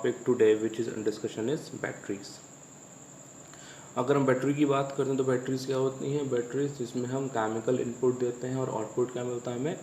Topic today which is discussion is batteries. अगर हम battery की बात करते हैं तो बैटरीज क्या होती हैं? बैटरीज जिसमें हम केमिकल इनपुट देते हैं और आउटपुट क्या मिलता है हमें?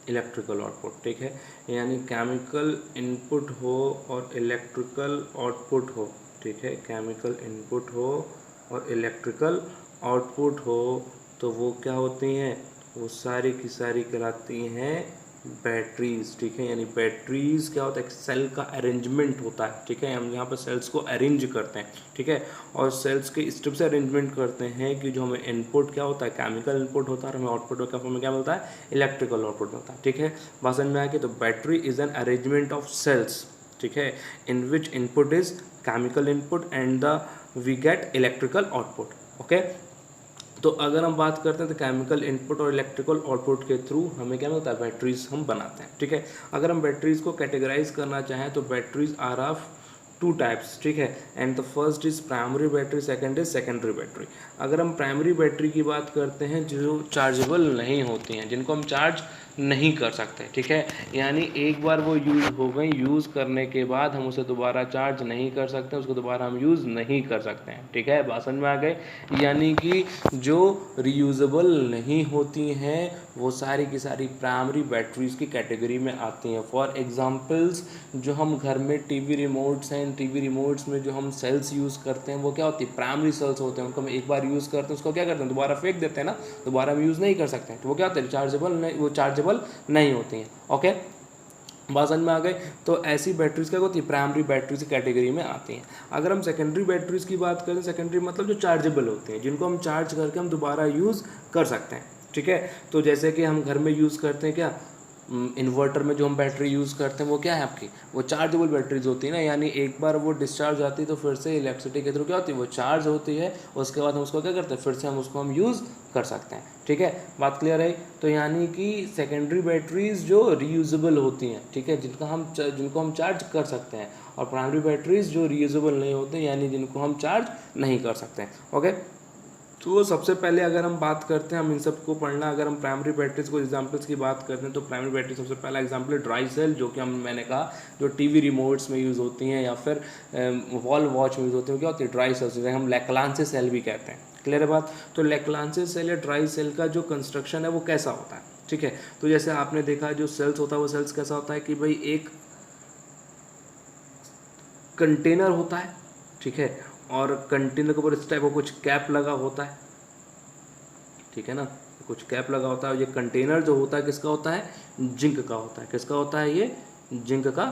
Electrical output. ठीक है, यानी केमिकल इनपुट हो और इलेक्ट्रिकल आउटपुट हो। ठीक है, केमिकल इनपुट हो और इलेक्ट्रिकल आउटपुट हो तो वो क्या होती हैं? वो सारी की सारी कहलाती हैं बैटरीज। ठीक है, यानी बैटरीज क्या होता है? एक सेल का अरेंजमेंट होता है। ठीक है, हम यहाँ पर सेल्स को अरेंज करते हैं। ठीक है, और सेल्स के इस तरह से अरेंजमेंट करते हैं कि जो हमें इनपुट क्या होता है? केमिकल इनपुट होता है और हमें आउटपुट का फॉर्म में क्या मिलता है? इलेक्ट्रिकल आउटपुट मिलता है। ठीक है, बात समझ में आया कि तो battery is an arrangement of cells, ठीक है, in which input is chemical input and the we get electrical output. Okay, तो अगर हम बात करते हैं तो केमिकल इनपुट और इलेक्ट्रिकल आउटपुट के थ्रू हमें क्या मिलता है? बैटरीज हम बनाते हैं। ठीक है, अगर हम बैटरीज को कैटेगराइज करना चाहें तो batteries are of two types. ठीक है, and the first is primary battery, second is secondary battery. अगर हम प्राइमरी बैटरी की बात करते हैं जो चार्जेबल नहीं होती हैं, जिनको हम चार्ज नहीं कर सकते। ठीक है, यानी एक बार वो यूज़ हो गई, यूज़ करने के बाद हम उसे दोबारा चार्ज नहीं कर सकते, उसको दोबारा हम यूज़ नहीं कर सकते हैं। ठीक है, बात समझ में आ गए? यानी कि जो रीयूजेबल नहीं होती हैं वो सारी की सारी प्राइमरी बैटरीज की कैटेगरी में आती हैं। फॉर एग्जांपल्स, जो हम घर में टीवी रिमोट्स हैं, टीवी रिमोट्स में जो हम सेल्स यूज़ करते हैं वो क्या होती है? प्राइमरी सेल्स होते हैं। उनको हम एक बार यूज़ करते हैं, उसको क्या करते हैं? दोबारा फेंक देते हैं ना, दोबारा हम यूज़ नहीं कर सकते हैं। तो वो क्या होते हैं? चार्जेबल नहीं, वो चार्जेबल नहीं होती हैं। ओके, बात समझ में आ गई? तो ऐसी बैटरीज क्या होती है? प्राइमरी बैटरीज की कैटेगरी में आती हैं। अगर हम सेकेंडरी बैटरीज की बात करें, सेकेंडरी मतलब जो चार्जेबल होती हैं, जिनको हम चार्ज करके हम दोबारा यूज़ कर सकते हैं। ठीक है, तो जैसे कि हम घर में यूज़ करते हैं क्या, इन्वर्टर में जो हम बैटरी यूज़ करते हैं वो क्या है आपकी? वो चार्जेबल बैटरीज होती है ना, यानी एक बार वो डिस्चार्ज आती है तो फिर से इलेक्ट्रिसिटी के थ्रू क्या होती है? वो चार्ज होती है, उसके बाद हम उसको क्या करते हैं? फिर से हम उसको हम यूज़ कर सकते हैं। ठीक है, बात क्लियर है? तो यानी कि सेकेंडरी बैटरीज जो रीयूजेबल होती हैं, ठीक है, जिनको हम चार्ज कर सकते हैं, और प्राइमरी बैटरीज जो रीयूजेबल नहीं होते यानी जिनको हम चार्ज नहीं कर सकते हैं। ओके, तो सबसे पहले अगर हम बात करते हैं, हम इन सबको पढ़ना, अगर हम प्राइमरी बैटरीज को एग्जांपल्स की बात करते हैं तो प्राइमरी बैटरी सबसे पहला एग्जांपल है ड्राई सेल, जो कि मैंने कहा जो टीवी रिमोट्स में यूज़ होती हैं या फिर वॉल वॉच में यूज़ होती है। क्या होती है? ड्राई सेल्स, जिसे हम लैक्लांसे सेल भी कहते हैं। क्लियर है बात? तो लैक्लांसे सेल या ड्राई सेल का जो कंस्ट्रक्शन है वो कैसा होता है? ठीक है, तो जैसे आपने देखा जो सेल्स होता है वो सेल्स कैसा होता है कि भाई एक कंटेनर होता है। ठीक है, और कंटेनर के ऊपर इस टाइप का कुछ कैप लगा होता है। ठीक है ना, कुछ कैप लगा होता है। ये कंटेनर जो होता है किसका होता है? जिंक का होता है। किसका होता है? ये जिंक का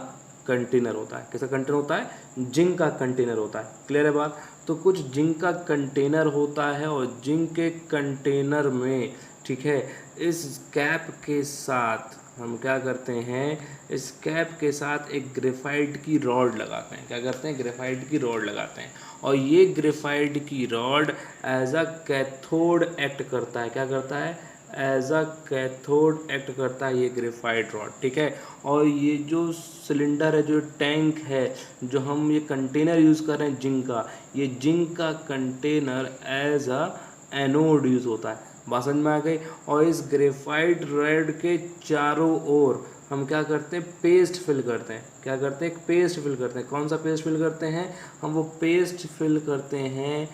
कंटेनर होता है। किसका कंटेनर होता है? जिंक का कंटेनर होता है। क्लियर है बात? तो कुछ जिंक का कंटेनर होता है और जिंक के कंटेनर में, ठीक है, इस कैप के साथ हम क्या करते हैं? इस कैप के साथ एक ग्रेफाइट की रॉड लगाते हैं। क्या करते हैं? ग्रेफाइट की रॉड लगाते हैं, और ये ग्रेफाइट की rod as a cathode act करता है। क्या करता है? एज अ कैथोड एक्ट करता है ये ग्रेफाइट रॉड। ठीक है, और ये जो सिलेंडर है, जो टैंक है, जो हम ये कंटेनर यूज़ कर रहे हैं जिंक का, ये जिंक का container as a anode use होता है। बात समझ में आ गई? और इस ग्रेफाइट रॉड के चारों ओर हम क्या करते हैं? पेस्ट फिल करते हैं। क्या करते हैं? एक पेस्ट फिल करते हैं। कौन सा पेस्ट फिल करते हैं? हम वो पेस्ट फिल करते हैं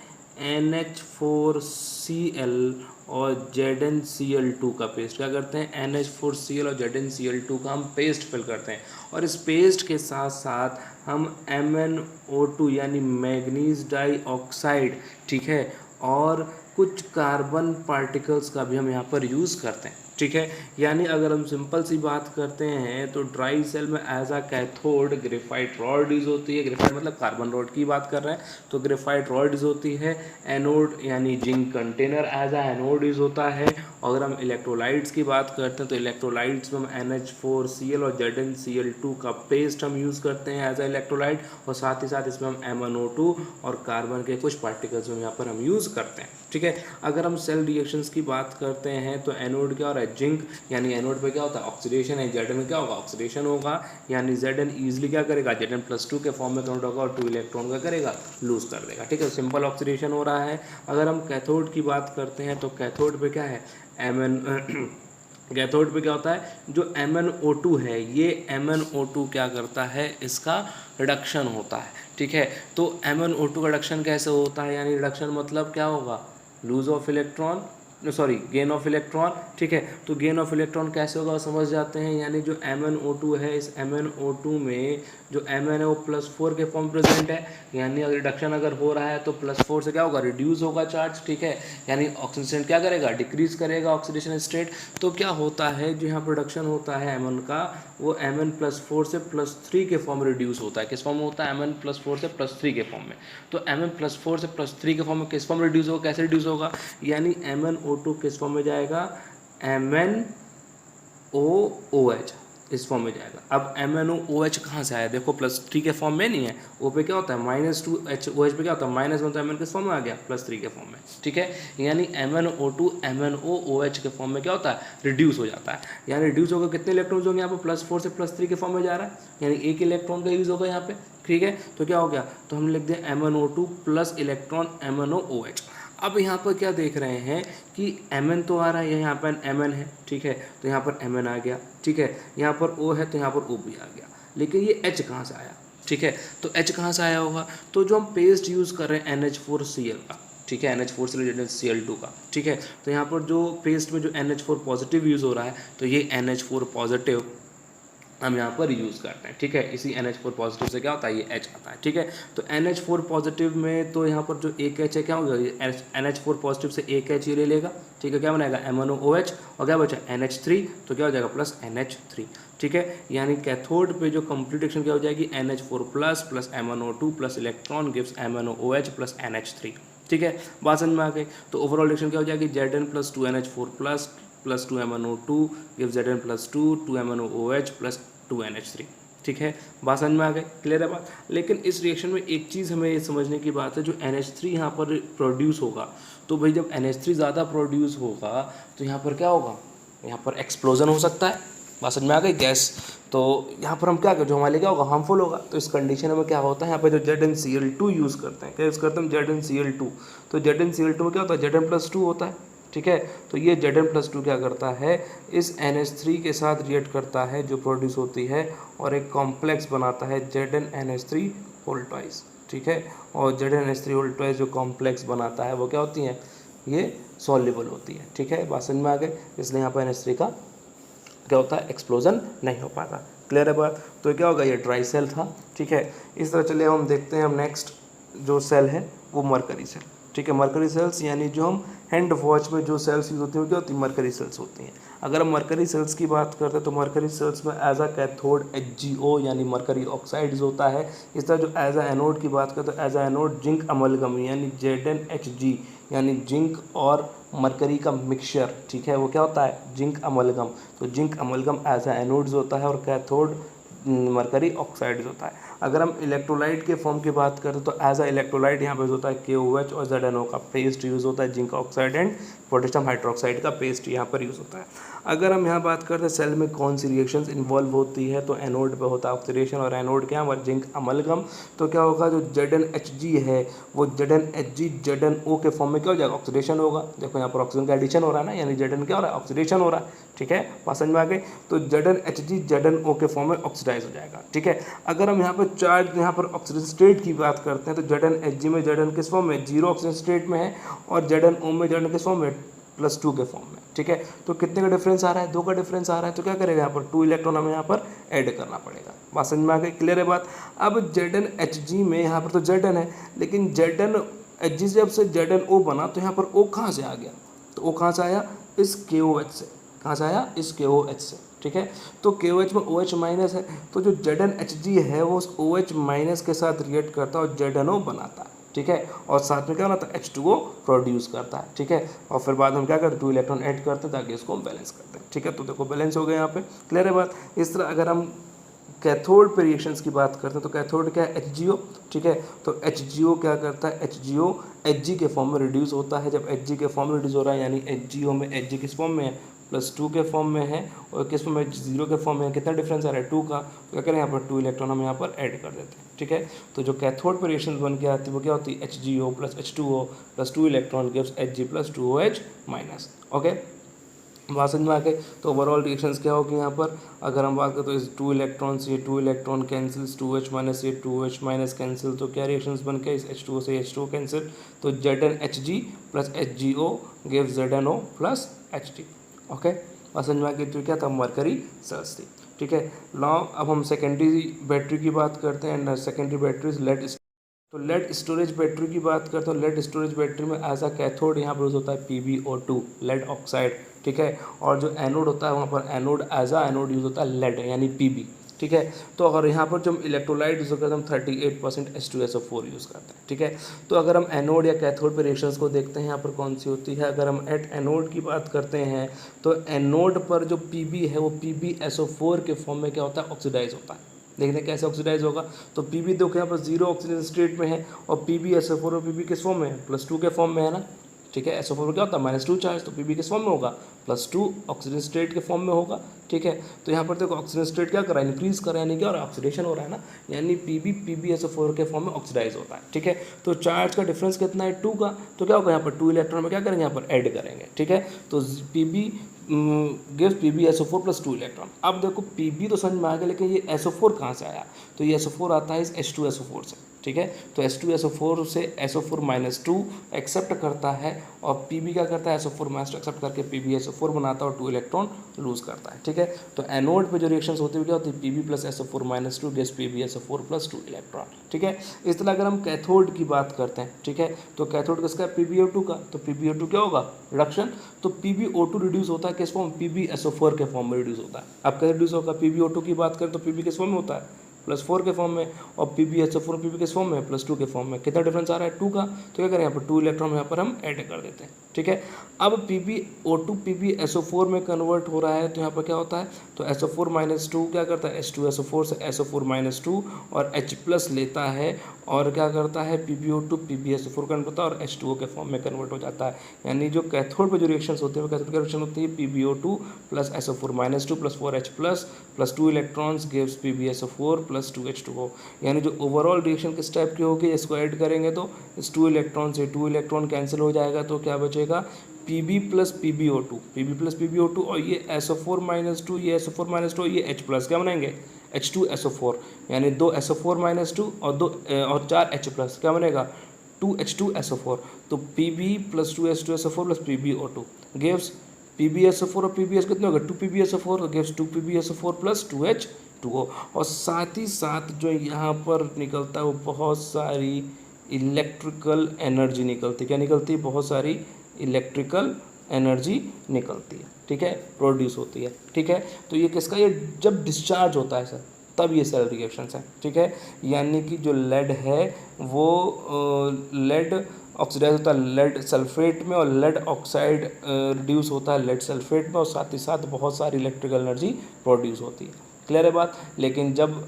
NH4Cl और ZnCl2 का पेस्ट। क्या करते हैं? NH4Cl और ZnCl2 का हम पेस्ट फिल करते हैं, और इस पेस्ट के साथ साथ हम MnO2 यानी मैग्नीज डाइऑक्साइड, ठीक है, और कुछ कार्बन पार्टिकल्स का भी हम यहाँ पर यूज़ करते हैं। ठीक है, यानी अगर हम सिंपल सी बात करते हैं तो ड्राई सेल में as a cathode graphite rod use होती है। ग्रेफाइट मतलब कार्बन रॉड की बात कर रहे हैं, तो ग्रेफाइट रॉड यूज होती है। एनोड यानी zinc container as a anode use होता है। अगर हम इलेक्ट्रोलाइट्स की बात करते हैं तो इलेक्ट्रोलाइट्स में हम NH4Cl और ZnCl2 का पेस्ट हम यूज़ करते हैं एज अ इलेक्ट्रोलाइट, और साथ ही साथ इसमें हम MnO2 और कार्बन के कुछ पार्टिकल्स हम यहाँ पर हम यूज़ करते हैं। ठीक है, अगर हम सेल रिएक्शंस की बात करते हैं तो एनोड क्या हो रहा है? जिंक, यानी एनोड पे क्या होता है? ऑक्सीडेशन है। Zn में क्या होगा? ऑक्सीडेशन होगा, यानी Zn ईजिली क्या करेगा? Zn+2 के फॉर्म में कन्वर्ट होगा और 2 इलेक्ट्रॉन का करेगा? लूज कर देगा। ठीक है, सिंपल ऑक्सीडेशन हो रहा है। अगर हम कैथोड की बात करते हैं तो कैथोड पे क्या है? कैथोड पे क्या होता है, जो MnO2 है ये MnO2 क्या करता है, इसका रिडक्शन होता है, ठीक है। तो MnO2 का रिडक्शन कैसे होता है, यानी रिडक्शन मतलब क्या होगा, lose of electron, sorry gain of electron, ठीक है। तो गेन ऑफ इलेक्ट्रॉन कैसे होगा वो समझ जाते हैं, यानी जो MnO2 है इस MnO2 में जो Mn है वो +4 के फॉर्म प्रेजेंट है, यानी रिडक्शन अगर हो रहा है तो +4 से क्या होगा, रिड्यूस होगा चार्ज, ठीक है। यानी ऑक्सीडेशन क्या करेगा, डिक्रीज करेगा ऑक्सीडेशन स्टेट। तो क्या होता है, जो यहाँ प्रोडक्शन होता है Mn का, वो Mn +4 से +3 के फॉर्म रिड्यूस होता है। किस फॉर्म में होता है, Mn +4 से +3 के फॉर्म में। तो Mn +4 से +3 के फॉर्म में किस फॉर्म रिड्यूस होगा, कैसे रिड्यूस होगा, यानी MnO2 किस फॉर्म में जाएगा, MnOOH इस फॉर्म में जाएगा। अब MnOOH कहाँ से आया, देखो +3 के फॉर्म में नहीं है, ओ पे क्या होता है -2H, OH पे क्या होता है -1, तो Mn किस फॉर्म में आ गया, +3 के फॉर्म में, ठीक है। यानी MnO2 MnOOH के फॉर्म में क्या होता है, रिड्यूस हो जाता है। यानी रिड्यूस होकर कितने इलेक्ट्रॉन्स होंगे, यहाँ पे +4 से +3 के फॉर्म में जा रहा है, यानी एक इलेक्ट्रॉन का यूज होगा यहाँ पे, ठीक है। तो क्या हो गया, तो हम लिख दें MnO2 प्लस इलेक्ट्रॉन MnOOH। अब यहाँ पर क्या देख रहे हैं कि Mn तो आ रहा है, यहाँ पर Mn है, ठीक है, तो यहाँ पर Mn आ गया, ठीक है। यहाँ पर O है तो यहाँ पर O भी आ गया, लेकिन ये H कहाँ से आया, ठीक है। तो H कहाँ से आया होगा, तो जो हम पेस्ट यूज़ कर रहे हैं NH4Cl का, ठीक है, NH4Cl Cl2 का, ठीक है। तो यहाँ पर जो पेस्ट में जो NH4 पॉजिटिव यूज़ हो रहा है, तो ये NH4 पॉजिटिव हम यहाँ पर यूज़ करते हैं, ठीक है। इसी NH4 पॉजिटिव से क्या होता है, ये H आता है, ठीक है। तो NH4 पॉजिटिव में तो यहाँ पर जो एक H है क्या होगा, NH4 पॉजिटिव से एक H ये ले लेगा, ठीक है, क्या बनाएगा MnOOH, और क्या बचा NH3, तो क्या हो जाएगा प्लस NH3, ठीक है। यानी कैथोड पे जो कंप्लीट रिएक्शन क्या हो जाएगी, NH4 plus MnO2 plus electron gives MnOOH plus NH3, ठीक है। बात समझ में आ गई। तो ओवरऑल रिएक्शन क्या हो जाएगी, Zn plus 2NH4 plus 2 MnO2 gives Zn plus 2 MnOOH plus 2NH3, ठीक है। बात समझ में आ गई, क्लियर है बात। लेकिन इस रिएक्शन में एक चीज़ हमें ये समझने की बात है, जो NH3 यहाँ पर प्रोड्यूस होगा, तो भाई जब NH3 ज़्यादा प्रोड्यूस होगा तो यहाँ पर क्या होगा, यहाँ पर एक्सप्लोजन हो सकता है। बात समझ में आ गई, गैस। तो यहाँ पर हम क्या करें, जो हमारे लिए क्या होगा, हार्मफुल होगा। तो इस कंडीशन में क्या होता है, यहाँ पर जो ZnCl2 यूज़ करते हैं, क्या यूज़ करते हैं हम, ZnCl2। तो ZnCl2 में क्या होता है, Zn प्लस 2 होता है, ठीक है। तो ये Zn प्लस 2 क्या करता है, इस NH3 के साथ रिएक्ट करता है जो प्रोड्यूस होती है, और एक कॉम्प्लेक्स बनाता है ZnNH3 होल ट्वाइस, ठीक है। और ZnNH3 होल ट्वाइस जो कॉम्प्लेक्स बनाता है वो क्या होती है, ये सॉल्युबल होती है, ठीक है। बात समझ में आ गई। इसलिए यहाँ पर NH3 का क्या होता है, एक्सप्लोजन नहीं हो पाता, क्लियर है बात। तो क्या होगा, ये ड्राई सेल था, ठीक है। इस तरह चलिए हम देखते हैं, हम नेक्स्ट जो सेल है वो मरकरी सेल, ठीक है। मरकरी सेल्स यानी जो हम हैंड वॉच में जो सेल्स यूज होती हैं वो क्या होती है, मरकरी सेल्स होती हैं। अगर हम मरकरी सेल्स की बात करते हैं तो मरकरी सेल्स में एज अ कैथोड HgO यानी मरकरी ऑक्साइड्स होता है। इस तरह जो एज अ एनोड की बात करते हैं, as a anode zinc amalgam यानी ZnHg यानी जिंक और मरकरी का मिक्सचर, ठीक है, वो क्या होता है, जिंक अमलगम। तो zinc amalgam as a anodes होता है, और कैथोड मरकरी ऑक्साइड्स होता है। अगर हम इलेक्ट्रोलाइट के फॉर्म की बात करें तो एज अ इलेक्ट्रोलाइट यहाँ पे होता है KOH और ZnO का पेस्ट यूज़ होता है, zinc oxide and potassium hydroxide का पेस्ट यहाँ पर यूज़ होता है। अगर हम यहाँ बात करते हैं सेल में कौन सी रिएक्शंस इन्वॉल्व होती है, तो एनोड पे होता है ऑक्सीडेशन, और एनोड क्या है, जिंक अमलगम। तो क्या होगा, जो ZnHg है वो ZnHg ZnO के फॉर्म में क्या हो जाएगा, ऑक्सीडेशन होगा। देखो यहाँ पर ऑक्सीजन का एडिशन हो रहा है ना, यानी Zn क्या हो रहा है, ऑक्सीडेशन हो रहा है, ठीक है। बात समझ में आ गई। तो ZnHg ZnO के फॉर्म में ऑक्सीडाइज हो जाएगा, ठीक है। अगर हम यहाँ पर चार्ज, यहाँ पर ऑक्सीजन स्टेट की बात करते हैं, तो ZnHg में Zn किस फॉर्म में, 0 ऑक्सीजन स्टेट में है, और ZnO में Zn किस फॉर्म में, +2 के फॉर्म में, ठीक है। तो कितने का डिफरेंस आ रहा है, 2 का डिफरेंस आ रहा है। तो क्या करेगा, यहाँ पर 2 इलेक्ट्रॉन हमें यहाँ पर ऐड करना पड़ेगा। बात समझ में आ गई, क्लियर है बात। अब ZnHg में यहाँ पर तो Zn है, लेकिन ZnHg जब से ZnO बना तो यहाँ पर O कहाँ से आ गया, तो O कहाँ से आया, इस KOH से। कहाँ से आया, इस KOH से, ठीक है। तो KOH में OH माइनस है, तो जो ZnHg है वो उस OH माइनस के साथ रिएक्ट करता है और ZnO बनाता है, ठीक है। और साथ में क्या बनाता है, H2O प्रोड्यूस करता है, ठीक है। और फिर बाद हम क्या करते हैं, 2 इलेक्ट्रॉन ऐड करते हैं ताकि इसको हम बैलेंस करते हैं, ठीक है। तो देखो बैलेंस हो गया यहाँ पे, क्लियर है बात। इस तरह अगर हम कैथोड पे रिएक्शंस की बात करते हैं तो कैथोड क्या है, HgO, ठीक है। तो HgO क्या करता है, HgO Hg के फॉर्म में रिड्यूस होता है। जब Hg के फॉर्म में रिड्यूस हो रहा है, यानी HgO में Hg किस फॉर्म में है, +2 के फॉर्म में है, और किस फॉर्म में, 0 के फॉर्म में है। कितना डिफरेंस आ रहा है, 2 का। तो क्या करें, यहाँ पर 2 इलेक्ट्रॉन हम यहाँ पर ऐड कर देते हैं, ठीक है। तो जो कैथोड पर रिएक्शन बन के आती है वो क्या होती है, HgO + H2O + 2 electron gives Hg + 2OH-, okay. बात समझ में आ गई। तो ओवरऑल रिएक्शंस क्या होगी यहाँ पर, अगर हम बात करें तो इस 2 इलेक्ट्रॉन्स, ये 2 इलेक्ट्रॉन कैंसिल्स, 2H माइनस ये 2H माइनस कैंसिल, तो क्या रिएक्शंस बन के इस H2O से H2O कैंसिल, तो ZnHg plus HgO gives ZnO plus Hg। Okay, बात समझ में आ गई। तो क्या था, मरकरी सेल्स थी। ठीक है, नाउ अब हम सेकेंडरी बैटरी की बात करते हैं। सेकेंडरी बैटरीज लेड, तो लेड स्टोरेज बैटरी की बात करते हैं। लेड स्टोरेज बैटरी में एज अ कैथोड यहाँ पर यूज होता है PbO2 लेड ऑक्साइड। ठीक है, और जो एनोड होता है वहाँ पर anode as a anode use होता है लेड यानी Pb। ठीक है, तो अगर यहाँ पर जो हम इलेक्ट्रोलाइट यूज़ करते हैं हम 38% H2SO4 यूज़ करते हैं। ठीक है, तो अगर हम एनोड या कैथोड पर रिएक्शंस को देखते हैं यहाँ पर कौन सी होती है, अगर हम एट एनोड की बात करते हैं तो एनोड पर जो Pb है वो PbSO4 के फॉर्म में क्या होता है, ऑक्सीडाइज होता है। देखते हैं कैसे ऑक्सीडाइज होगा। तो Pb देखो यहाँ पर 0 ऑक्सीजन स्टेट में है और PbSO4 और Pb किस फॉर्म में है, +2 के फॉर्म में है ना। ठीक है, SO4 में क्या होता है -2 चार्ज, तो Pb किस फॉर्म में होगा, +2 ऑक्सीजन स्टेट के फॉर्म में होगा। ठीक है, तो यहाँ पर देखो ऑक्सीजन स्टेट क्या कर रहा है, इंक्रीज कर रहा है, यानी क्या हो रहा है, ऑक्सीडेशन हो रहा है ना, यानी Pb PbSO4 के फॉर्म में ऑक्सीडाइज होता है। ठीक है, तो चार्ज का डिफरेंस कितना है, 2 का, तो क्या होगा यहाँ पर 2 इलेक्ट्रॉन में क्या करेंगे, यहाँ पर ऐड करेंगे। ठीक है, तो Pb gives PbSO4 plus 2 electron. अब देखो Pb तो समझ में आ गया, लेकिन ये SO4 कहाँ से आया, तो ये SO4 आता है इस H2SO4 से। ठीक है, तो H2SO4 से SO4-2 एक्सेप्ट करता है और Pb क्या करता है, SO4-2 एक्सेप्ट करके PbSO4 बनाता है और 2 इलेक्ट्रॉन लूज करता है। ठीक है, तो एनोड पे जो रिएक्शंस होती है क्या होती है, Pb plus SO4-2 gives PbSO4 plus 2 electron. ठीक है, इस तरह अगर हम कैथोड की बात करते हैं, ठीक है, तो कैथोड किसका है, PbO2 का, तो PbO2 क्या होगा, रिडक्शन, तो PbO2 रिड्यूस होता है किस फॉर्म, PbSO4 के फॉर्म में रिड्यूस होता है। अब कैसे रिड्यूस होगा, PbO2 की बात करें तो Pb किस फॉर्म में होता है, +4 के फॉर्म में, और PbSO4 Pb किस फॉर्म में, +2 के फॉर्म में। कितना डिफरेंस आ रहा है, 2 का, तो क्या करें यहाँ पर 2 इलेक्ट्रॉन यहाँ पर हम ऐड कर देते हैं। ठीक है, अब PbO2 PbSO4 में कन्वर्ट हो रहा है, तो यहाँ पर क्या होता है, तो SO4-2 क्या करता है, H2SO4 से SO4-2 और H+ लेता है और क्या करता है, PbO2 PbSO4 कन्वर्ट होता है और H2O के फॉर्म में कन्वर्ट हो जाता है। यानी जो कैथोड पे जो रिएक्शंस होते हैं वो कैथोड की रिएक्शन होती है PbO2 plus SO4-2 plus 4H plus 2 electrons gives PbSO4 plus 2H2O। यानी जो ओवरऑल रिएक्शन किस टाइप की होगी, इसको ऐड करेंगे तो इस 2 इलेक्ट्रॉन से 2 इलेक्ट्रॉन कैंसिल हो जाएगा, तो क्या बचेगा, Pb प्लस PbO2 और ये SO4-2, ये SO4-2, ये H+, क्या बनाएंगे, H2SO4, यानी 2 SO4-2 और 4 H+, क्या बनेगा, 2H2SO4। तो Pb plus 2 H2SO4 plus PbO2 gives PbSO4 और PbS कितने हो गए, 2 PbSO4 gives 2 PbSO4 plus 2H2O। और साथ ही साथ जो यहाँ पर निकलता है वो बहुत सारी इलेक्ट्रिकल एनर्जी निकलती है। क्या निकलती है, बहुत सारी इलेक्ट्रिकल एनर्जी निकलती है। ठीक है, प्रोड्यूस होती है। ठीक है, तो ये किसका, ये जब डिस्चार्ज होता है सर तब ये सेल रिएक्शंस हैं। ठीक है, यानी कि जो लेड है वो लेड ऑक्सीडाइज होता है लेड सल्फेट में और लेड ऑक्साइड रिड्यूस होता है लेड सल्फेट में और साथ ही साथ बहुत सारी इलेक्ट्रिकल एनर्जी प्रोड्यूस होती है। क्लियर है बात। लेकिन जब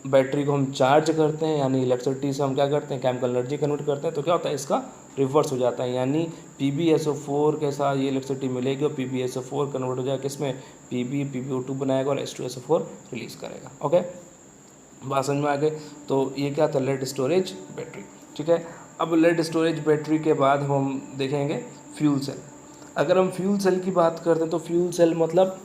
बैटरी को हम चार्ज करते हैं यानी इलेक्ट्रिसिटी से हम क्या करते हैं, केमिकल एनर्जी कन्वर्ट करते हैं, तो क्या होता है, इसका रिवर्स हो जाता है। यानी PbSO4 के साथ ये इलेक्ट्रिसिटी मिलेगी और PbSO4 कन्वर्ट हो जाएगा किसमें, PbO2 बनाएगा और H2SO4 रिलीज करेगा। ओके, बात समझ में आ गई। तो ये क्या था, लेड स्टोरेज बैटरी। ठीक है, अब लेड स्टोरेज बैटरी के बाद हम देखेंगे फ्यूल सेल। अगर हम फ्यूल सेल की बात करते हैं तो फ्यूल सेल मतलब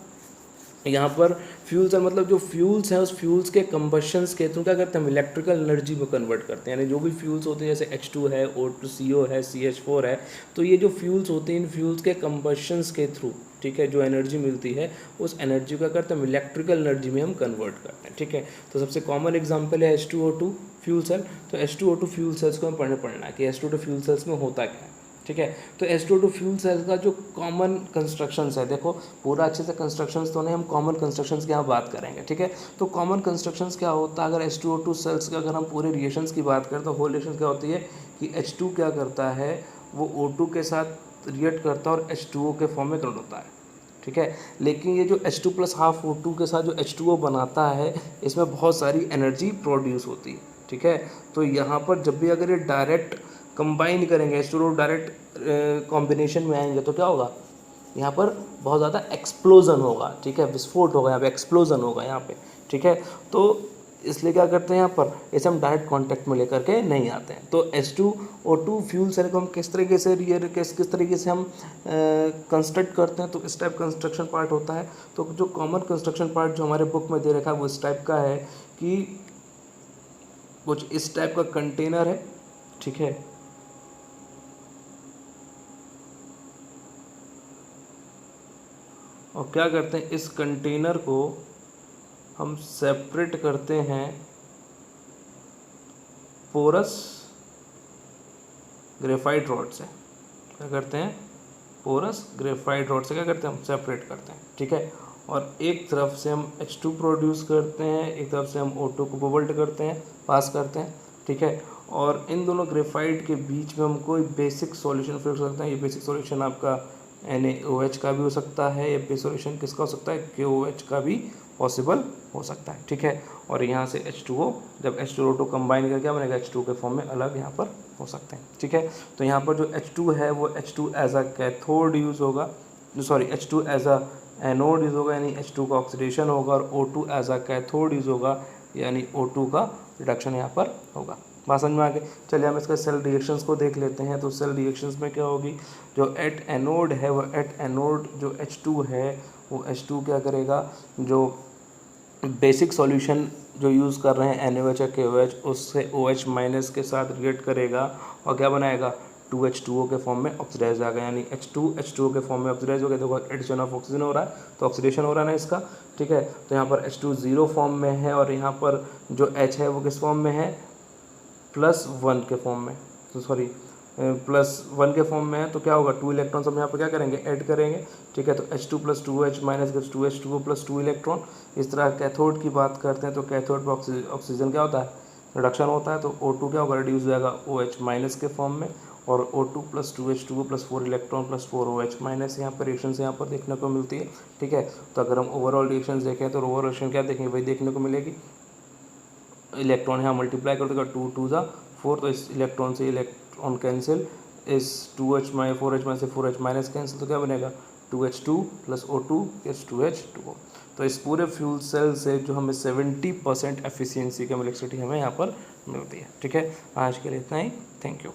यहाँ पर फ्यूल सेल मतलब जो फ्यूल्स हैं उस फ्यूल्स के कंबशंस के थ्रू क्या करते हैं, हम इलेक्ट्रिकल एनर्जी में कन्वर्ट करते हैं। यानी जो भी फ्यूल्स होते हैं जैसे H2 है, O2CO है, CH4 है, तो ये जो फ्यूल्स होते हैं इन फ्यूल्स के कंबशंस के थ्रू, ठीक है, जो एनर्जी मिलती है उस एनर्जी का करते हैं हम इलेक्ट्रिकल एनर्जी में हम कन्वर्ट करते हैं। ठीक है, तो सबसे कॉमन एग्जाम्पल है H2O2 फ्यूल सेल। तो H2O2 फ्यूल सेल्स को हमें पढ़ना है कि H2O2 फ्यूल सेल्स में होता क्या है। ठीक है, तो H2O2 फ्यूल सेल का जो कॉमन कंस्ट्रक्शंस है, देखो पूरा अच्छे से कंस्ट्रक्शंस तो नहीं, हम कॉमन कंस्ट्रक्शंस की यहाँ बात करेंगे। ठीक है, तो कॉमन कंस्ट्रक्शंस क्या होता है, अगर H2O2 सेल्स का अगर हम पूरे रिएक्शंस की बात करें तो होल रिएक्शन क्या होती है कि H2 क्या करता है, वो O2 के साथ रिएक्ट करता है और H2O के फॉर्म में कन्वर्ट होता है। ठीक है, लेकिन ये जो H2 प्लस हाफ O2 के साथ जो H2O बनाता है इसमें बहुत सारी एनर्जी प्रोड्यूस होती है। ठीक है, तो यहाँ पर जब भी अगर ये डायरेक्ट कंबाइन करेंगे, H2O डायरेक्ट कॉम्बिनेशन में आएंगे तो क्या होगा, यहाँ पर बहुत ज़्यादा एक्सप्लोजन होगा। ठीक है, विस्फोट होगा, यहाँ पे एक्सप्लोजन होगा यहाँ पे। ठीक है, तो इसलिए क्या करते हैं यहाँ पर, इसे हम डायरेक्ट कांटेक्ट में लेकर के नहीं आते हैं। तो H2O2 फ्यूल सेल को हम किस तरीके से किस तरीके से हम कंस्ट्रक्ट करते हैं, तो इस टाइप कंस्ट्रक्शन पार्ट होता है। तो जो कॉमन कंस्ट्रक्शन पार्ट जो हमारे बुक में दे रखा है वो इस टाइप का है कि कुछ इस टाइप का कंटेनर है, ठीक है, और क्या करते हैं, इस कंटेनर को हम सेपरेट करते हैं पोरस ग्रेफाइट रॉड से। क्या करते हैं, पोरस ग्रेफाइट रॉड से क्या करते हैं, हम सेपरेट करते हैं, ठीक है। और एक तरफ से हम H2 प्रोड्यूस करते हैं, एक तरफ से हम O2 को बबल्ड करते हैं, पास करते हैं, ठीक है। और इन दोनों ग्रेफाइट के बीच में हम कोई बेसिक सॉल्यूशन फिल कर सकते हैं। ये बेसिक सॉल्यूशन आपका NaOH का भी हो सकता है, या बेसिक सॉल्यूशन किसका हो सकता है, KOH का भी पॉसिबल हो सकता है, ठीक है। और यहाँ से H2O, जब H2O2 कंबाइन करके क्या बनेगा, H2 के फॉर्म में अलग यहाँ पर हो सकते हैं, ठीक है। तो यहाँ पर जो H2 है वो H2 as a cathode use होगा, sorry H2 as a anode use होगा, यानी H2 का ऑक्सीडेशन होगा, और O2 as a cathode use होगा, यानी O2 का रिडक्शन यहाँ पर होगा। बात समझ में आ गई। चलिए हम इसके सेल रिएक्शंस को देख लेते हैं। तो सेल रिएक्शंस में क्या होगी, जो एट एनोड है वो एट एनोड जो H2 है वो H2 क्या करेगा, जो बेसिक सॉल्यूशन जो यूज़ कर रहे हैं NaOH या KOH, उससे OH माइनस के साथ रिएक्ट करेगा और क्या बनाएगा, 2H2O के फॉर्म में ऑक्सीडाइज आ गया, यानी H2H2O के फॉर्म में ऑक्सीडाइज हो गया। देखो एडिशन ऑफ ऑक्सीजन हो रहा है तो ऑक्सीडेशन हो रहा है ना इसका, ठीक है। तो यहाँ पर H2 0 फॉर्म में है, और यहाँ पर जो H है वो किस फॉर्म में है, +1 के फॉर्म में, तो सॉरी +1 के फॉर्म में है। तो क्या होगा, 2 इलेक्ट्रॉन्स हम यहाँ पर क्या करेंगे, ऐड करेंगे, ठीक है। तो H2 + 2H minus 2H2O + 2 electron. इस तरह कैथोड की बात करते हैं तो कैथोड पर ऑक्सीजन क्या होता है, रिडक्शन होता है। तो O2 क्या होगा, रिड्यूस हो जाएगा OH माइनस के फॉर्म में, और O2 + 2H2O + 4 electron + 4 OH minus यहाँ पर रिएक्शन यहाँ पर देखने को मिलती है, ठीक है। तो अगर हम ओवरऑल रिएक्शन देखें तो ओवरऑल रिएक्शन क्या देखेंगे, वही देखने को मिलेगी। इलेक्ट्रॉन यहाँ मल्टीप्लाई कर देगा, 2 2 ज़ा 4, तो इस इलेक्ट्रॉन से इलेक्ट्रॉन कैंसिल, इस 2H माइनस 4H माइनस से 4H माइनस कैंसिल, तो क्या बनेगा, 2H2 + O2 + 2H2O। तो इस पूरे फ्यूल सेल से जो हमें 70% एफिशिएंसी की इलेक्ट्रिसिटी हमें यहाँ पर मिलती है, ठीक है। आज के लिए इतना ही, थैंक यू।